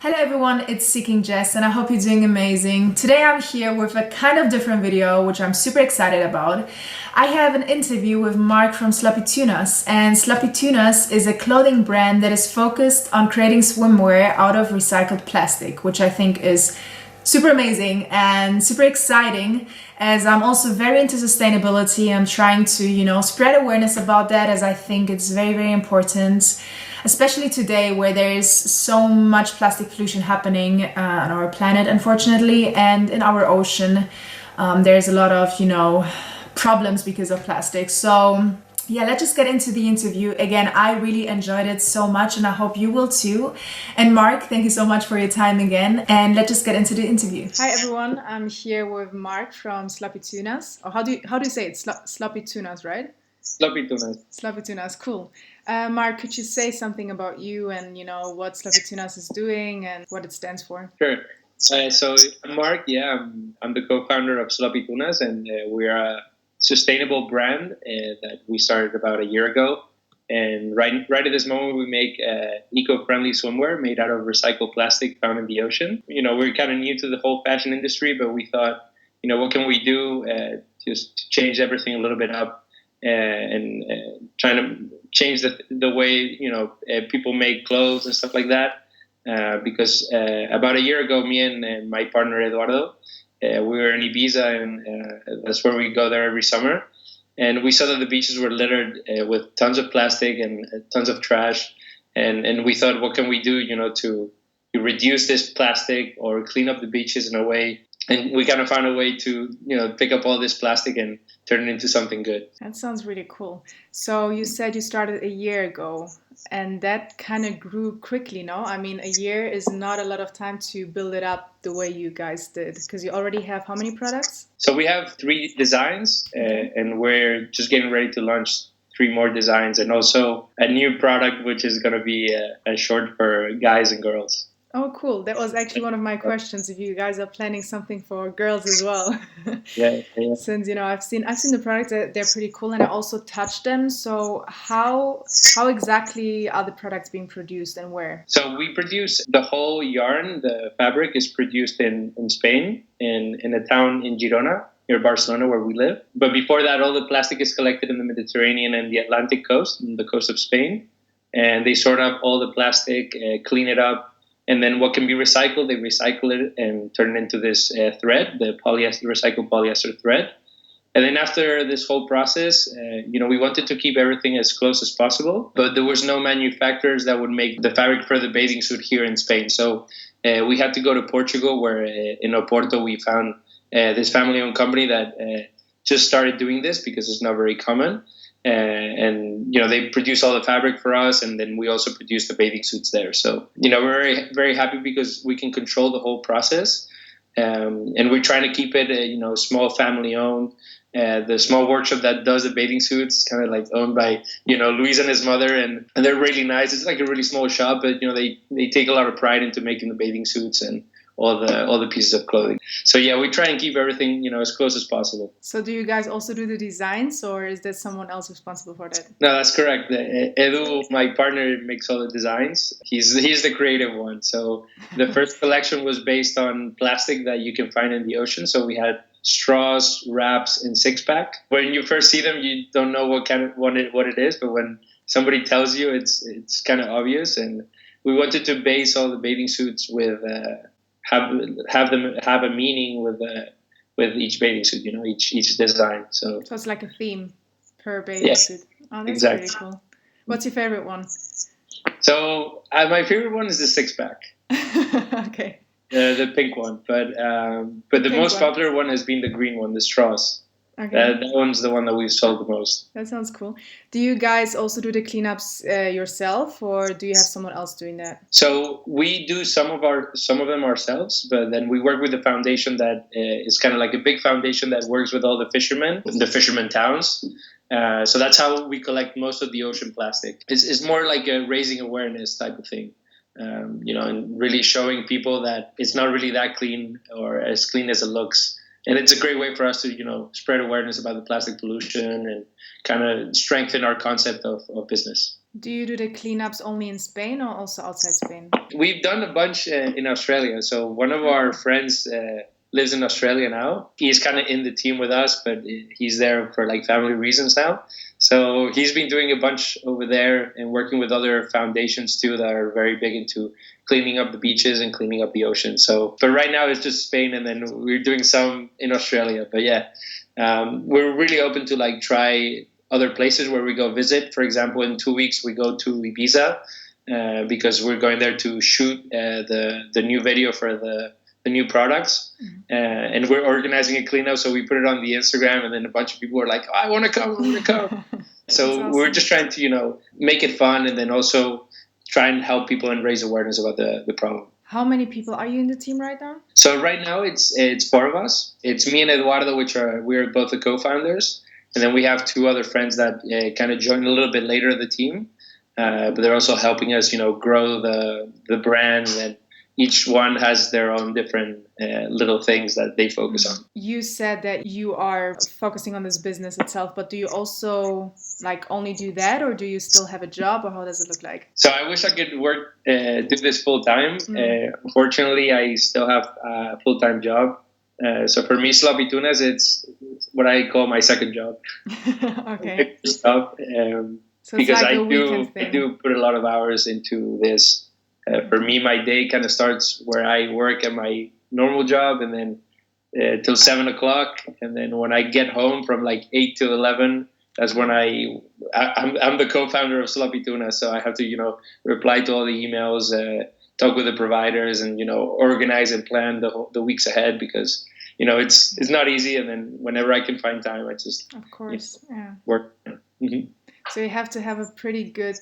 Hello everyone, it's seekingjess and I hope you're doing amazing. Today I'm here with a kind of different video, which I'm super excited about. I have an interview with Marc from Sloppy Tunas, and Sloppy Tunas is a clothing brand that is focused on creating swimwear out of recycled plastic, which I think is super amazing and super exciting, as I'm also very into sustainability. I'm trying to, spread awareness about that, as I think it's very, very important, especially today where there is so much plastic pollution happening on our planet, unfortunately, and in our ocean. There's a lot of, problems because of plastic. So yeah, let's just get into the interview. Again, I really enjoyed it so much and I hope you will too. And Marc, thank you so much for your time again. And let's just get into the interview. Hi everyone, I'm here with Marc from Sloppy Tunas. Or how do you say it? Sloppy Tunas, right? Sloppy Tunas. Sloppy Tunas, cool. Marc, could you say something about you and what Sloppy Tunas is doing and what it stands for? Sure. So I'm Marc, I'm the co-founder of Sloppy Tunas, and we're a sustainable brand that we started about a year ago. And right at this moment, we make eco-friendly swimwear made out of recycled plastic found in the ocean. We're kind of new to the whole fashion industry, but we thought, what can we do just to change everything a little bit up and trying to change the way, people make clothes and stuff like that. Because about a year ago, me and my partner Eduardo, we were in Ibiza, and that's where we go there every summer. And we saw that the beaches were littered with tons of plastic and tons of trash. And we thought, what can we do, to reduce this plastic or clean up the beaches in a way? And we kind of found a way to, pick up all this plastic and turn it into something good. That sounds really cool. So you said you started a year ago, and that kind of grew quickly, no? I mean, a year is not a lot of time to build it up the way you guys did, because you already have how many products? So we have 3 designs, and we're just getting ready to launch 3 more designs, and also a new product, which is going to be a short for guys and girls. Oh, cool. That was actually one of my questions, if you guys are planning something for girls as well. Yeah. Since, I've seen the products, they're pretty cool, and I also touched them. So how exactly are the products being produced and where? So we produce the whole yarn. The fabric is produced in Spain, in a town in Girona, near Barcelona, where we live. But before that, all the plastic is collected in the Mediterranean and the Atlantic coast, the coast of Spain. And they sort out all the plastic, clean it up. And then what can be recycled, they recycle it and turn it into this thread, the recycled polyester thread. And then after this whole process, we wanted to keep everything as close as possible, but there was no manufacturers that would make the fabric for the bathing suit here in Spain. So we had to go to Portugal, where in Oporto we found this family-owned company that just started doing this because it's not very common. And they produce all the fabric for us, and then we also produce the bathing suits there. So we're very, very happy because we can control the whole process, and we're trying to keep it small, family owned. The small workshop that does the bathing suits kind of like owned by Luis and his mother, and they're really nice. It's like a really small shop, but they take a lot of pride into making the bathing suits and all the pieces of clothing. So yeah, we try and keep everything as close as possible. So do you guys also do the designs, or is there someone else responsible for that? No, that's correct. Edu, my partner, makes all the designs. He's the creative one. So the first collection was based on plastic that you can find in the ocean. So we had straws, wraps, and 6-pack. When you first see them, you don't know what it is, but when somebody tells you, it's kind of obvious. And we wanted to base all the bathing suits with have them have a meaning with each bathing suit, each design. So it's like a theme per bathing suit. Oh, that's exactly. Really cool. What's your favorite one? So my favorite one is the 6-pack. Okay. The pink one, but the most popular one has been the green one, the straws. Okay. That one's the one that we've sold the most. That sounds cool. Do you guys also do the cleanups yourself, or do you have someone else doing that? So we do some of them ourselves, but then we work with a foundation that is kind of like a big foundation that works with all the fishermen towns. So that's how we collect most of the ocean plastic. It's more like a raising awareness type of thing. And really showing people that it's not really that clean or as clean as it looks. And it's a great way for us to, spread awareness about the plastic pollution and kind of strengthen our concept of business. Do you do the cleanups only in Spain or also outside Spain? We've done a bunch in Australia. So one of our friends lives in Australia now. He's kind of in the team with us, but he's there for like family reasons now. So he's been doing a bunch over there and working with other foundations too that are very big into cleaning up the beaches and cleaning up the ocean. So, but right now it's just Spain, and then we're doing some in Australia. But yeah, we're really open to like try other places where we go visit. For example, in 2 weeks we go to Ibiza because we're going there to shoot the new video for the new products, and we're organizing a cleanup. So we put it on the Instagram, and then a bunch of people were like, oh, "I want to come, I want to come." So awesome. We're just trying to make it fun, and then also try and help people and raise awareness about the problem. How many people are you in the team right now? So right now it's 4 of us. It's me and Eduardo, we're both the co-founders. And then we have 2 other friends that kind of joined a little bit later in the team, but they're also helping us, grow the brand. And each one has their own different little things that they focus on. You said that you are focusing on this business itself, but do you also only do that, or do you still have a job, or how does it look like? So I wish I could do this full time. Unfortunately, I still have a full-time job. So for me, Sloppy Tunas, it's what I call my second job. Okay. So because like I do put a lot of hours into this. For me, my day kind of starts where I work at my normal job, and then till 7 o'clock. And then when I get home from like 8 to 11, that's when I'm the co-founder of Sloppy Tunas. So I have to, reply to all the emails, talk with the providers, and, organize and plan the weeks ahead, because, it's not easy. And then whenever I can find time, I just, of course, work. Mm-hmm. So you have to have a pretty good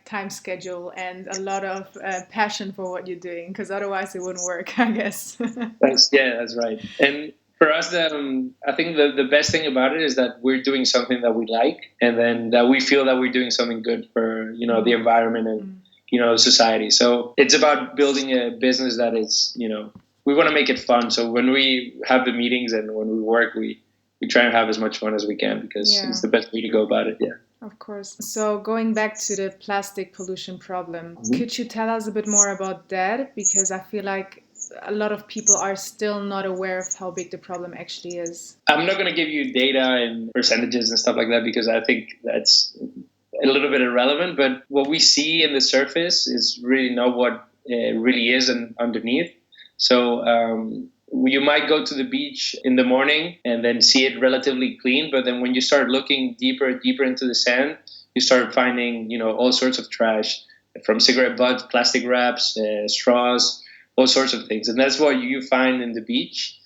time schedule and a lot of passion for what you're doing, because otherwise it wouldn't work, I guess. That's right. And for us, I think the best thing about it is that we're doing something that we like, and then that we feel that we're doing something good for the environment and society. So it's about building a business that is we want to make it fun. So when we have the meetings and when we work, we try and have as much fun as we can, because it's the best way to go about it. Yeah. Of course. So going back to the plastic pollution problem, could you tell us a bit more about that? Because I feel like a lot of people are still not aware of how big the problem actually is. I'm not going to give you data and percentages and stuff like that, because I think that's a little bit irrelevant. But what we see in the surface is really not what really is underneath. So you might go to the beach in the morning and then see it relatively clean, but then when you start looking deeper into the sand, you start finding all sorts of trash, from cigarette butts, plastic wraps, straws, all sorts of things. And that's what you find in the beach.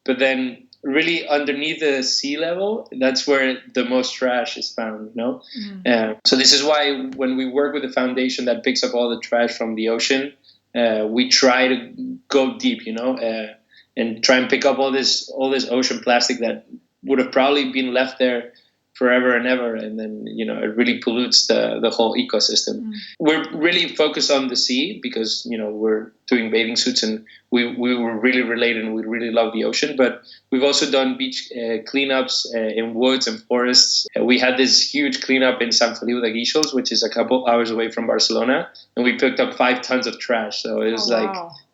But then really underneath the sea level, that's where the most trash is found. So this is why when we work with a foundation that picks up all the trash from the ocean, we try to go deep, and try and pick up all this ocean plastic that would have probably been left there forever and ever, and then it really pollutes the whole ecosystem. We're really focused on the sea because we're doing bathing suits, and we were really related, and we really love the ocean. But we've also done beach cleanups in woods and forests. We had this huge cleanup in Sant Feliu de Guíxols, which is a couple hours away from Barcelona, and we picked up 5 tons of trash. So it was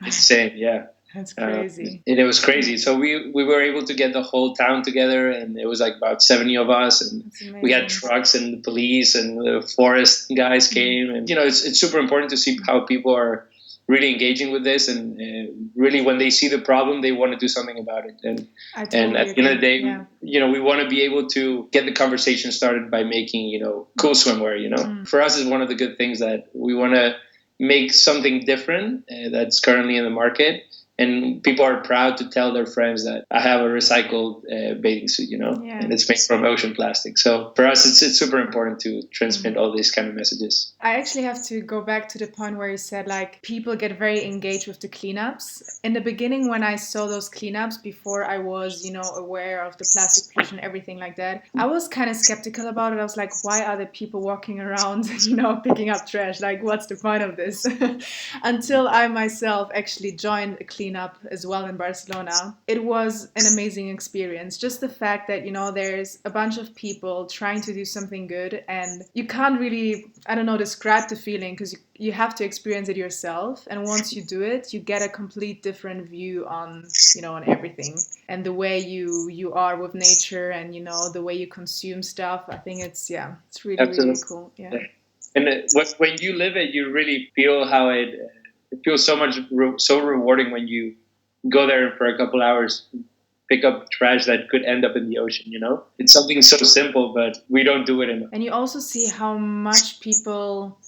insane. Yeah. That's crazy. And it was crazy. So we were able to get the whole town together, and it was like about 70 of us, and we had trucks and the police and the forest guys came. And it's super important to see how people are really engaging with this, and really when they see the problem, they want to do something about it. And at the end of the day, we want to be able to get the conversation started by making cool swimwear. For us, is one of the good things that we want to make something different that's currently in the market. And people are proud to tell their friends that I have a recycled bathing suit, and it's made from ocean plastic. So for us, it's super important to transmit all these kind of messages. I actually have to go back to the point where you said people get very engaged with the cleanups. In the beginning, when I saw those cleanups, before I was, aware of the plastic pollution, everything like that, I was kind of skeptical about it. I was like, why are the people walking around, picking up trash? What's the point of this? Until I myself actually joined a cleanup clean up as well in Barcelona. It was an amazing experience. Just the fact that, there's a bunch of people trying to do something good, and you can't really, I don't know, describe the feeling, because you have to experience it yourself. And once you do it, you get a complete different view on, on everything, and the way you are with nature, and, the way you consume stuff. I think it's really, Absolutely. really cool. Yeah. And when you live it, you really feel how it feels so rewarding when you go there for a couple hours, pick up trash that could end up in the ocean. It's something so simple, but we don't do it enough. And you also see how much people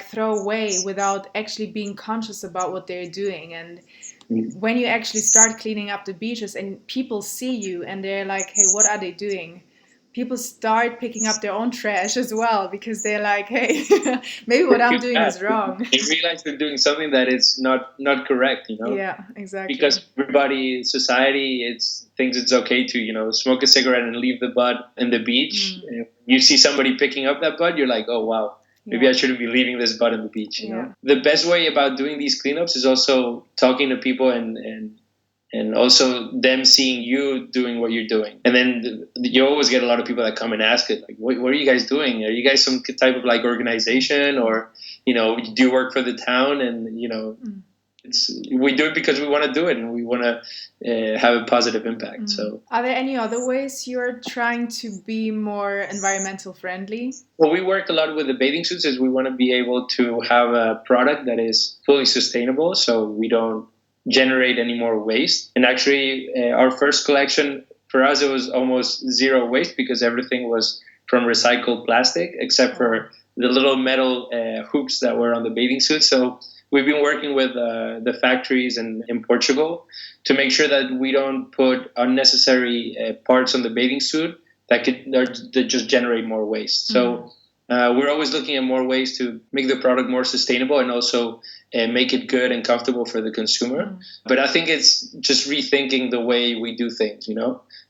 throw away without actually being conscious about what they're doing. And when you actually start cleaning up the beaches and people see you and they're like, hey, what are they doing? People start picking up their own trash as well, because they're like, hey, maybe what I'm doing is wrong. They realize they're doing something that is not correct, Yeah, exactly. Because everybody, society, thinks it's okay to, smoke a cigarette and leave the butt in the beach. You see somebody picking up that butt, you're like, oh, wow. Maybe I shouldn't be leaving this butt on the beach. You know, the best way about doing these cleanups is also talking to people and also them seeing you doing what you're doing. And then you always get a lot of people that come and ask it, like, what are you guys doing? Are you guys some type of organization, or, do you work for the town? And, we do it because we want to do it, and we want to have a positive impact. So, are there any other ways you're trying to be more environmental friendly? Well, we work a lot with the bathing suits, as we want to be able to have a product that is fully sustainable, so we don't generate any more waste. And actually, our first collection, for us, it was almost zero waste, because everything was from recycled plastic, except for the little metal hoops that were on the bathing suit. So we've been working with the factories in Portugal to make sure that we don't put unnecessary parts on the bathing suit that just generate more waste. So we're always looking at more ways to make the product more sustainable, and also make it good and comfortable for the consumer. But I think it's just rethinking the way we do things,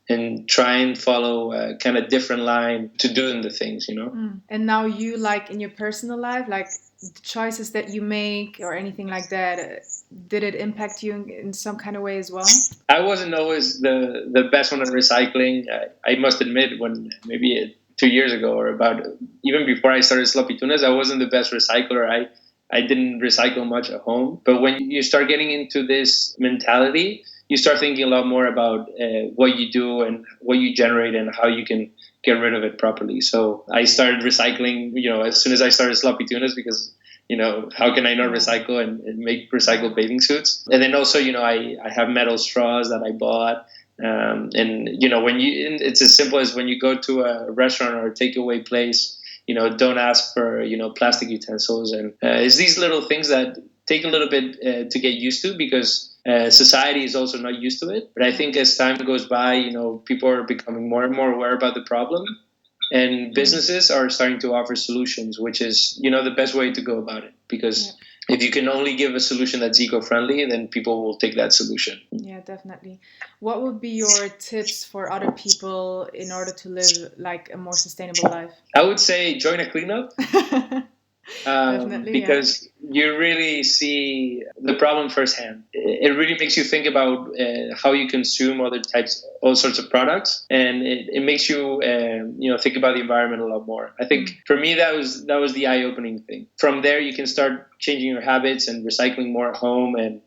and try and follow a kind of different line to doing the things, And now you, in your personal life, the choices that you make or anything like that, did it impact you in some kind of way as well? I wasn't always the best one at recycling. I must admit, when maybe 2 years ago, or about even before I started Sloppy Tunas, I wasn't the best recycler. I didn't recycle much at home. But when you start getting into this mentality, you start thinking a lot more about what you do and what you generate and how you can get rid of it properly. So I started recycling, as soon as I started Sloppy Tunas, because, how can I not recycle and make recycled bathing suits? And then also, I have metal straws that I bought. And it's as simple as when you go to a restaurant or a takeaway place, don't ask for, plastic utensils. And it's these little things that take a little bit to get used to, because society is also not used to it. But I think as time goes by, people are becoming more and more aware about the problem, and businesses are starting to offer solutions, which is, the best way to go about it. Because if you can only give a solution that's eco-friendly, then people will take that solution. Yeah, definitely. What would be your tips for other people in order to live a more sustainable life? I would say join a cleanup. Definitely, because you really see the problem firsthand. It really makes you think about how you consume all sorts of products, and it makes you think about the environment a lot more. I think for me that was the eye-opening thing. From there, you can start changing your habits and recycling more at home, and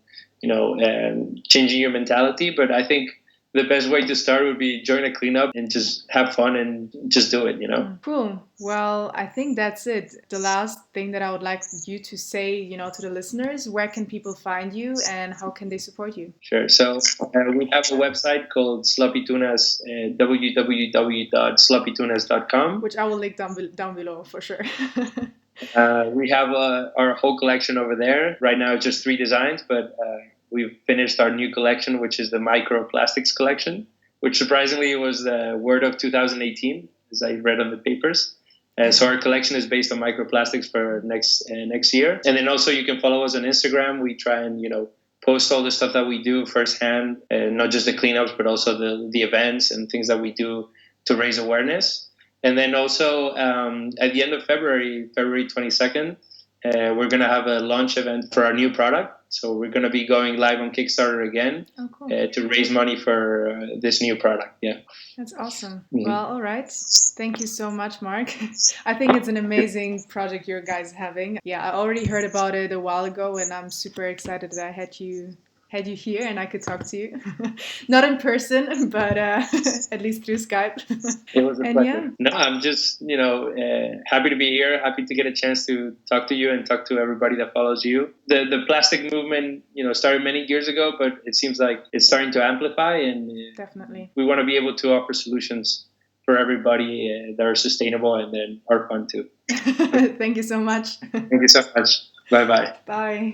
changing your mentality. But I think the best way to start would be join a cleanup and just have fun and just do it, Cool. Well, I think that's it. The last thing that I would like you to say, to the listeners, where can people find you and how can they support you? Sure. So we have a website called Sloppy Tunas, www.sloppytunas.com. Which I will link down below for sure. We have our whole collection over there. Right now it's just 3 designs, but we've finished our new collection, which is the microplastics collection, which surprisingly was the word of 2018, as I read on the papers. So our collection is based on microplastics for next year. And then also you can follow us on Instagram. We try and, post all the stuff that we do firsthand, not just the cleanups, but also the events and things that we do to raise awareness. And then also at the end of February 22nd, we're going to have a launch event for our new product. So we're going to be going live on Kickstarter again to raise money for this new product. Yeah. That's awesome. Well, all right. Thank you so much, Marc. I think it's an amazing project you guys having. Yeah, I already heard about it a while ago, and I'm super excited that I had you here and I could talk to you. Not in person, but at least through Skype. It was a pleasure. No, I'm just, happy to be here, happy to get a chance to talk to you and talk to everybody that follows you. The plastic movement, started many years ago, but it seems like it's starting to amplify, and definitely we want to be able to offer solutions for everybody that are sustainable and then are fun too. Thank you so much. Thank you so much. Bye-bye. Bye.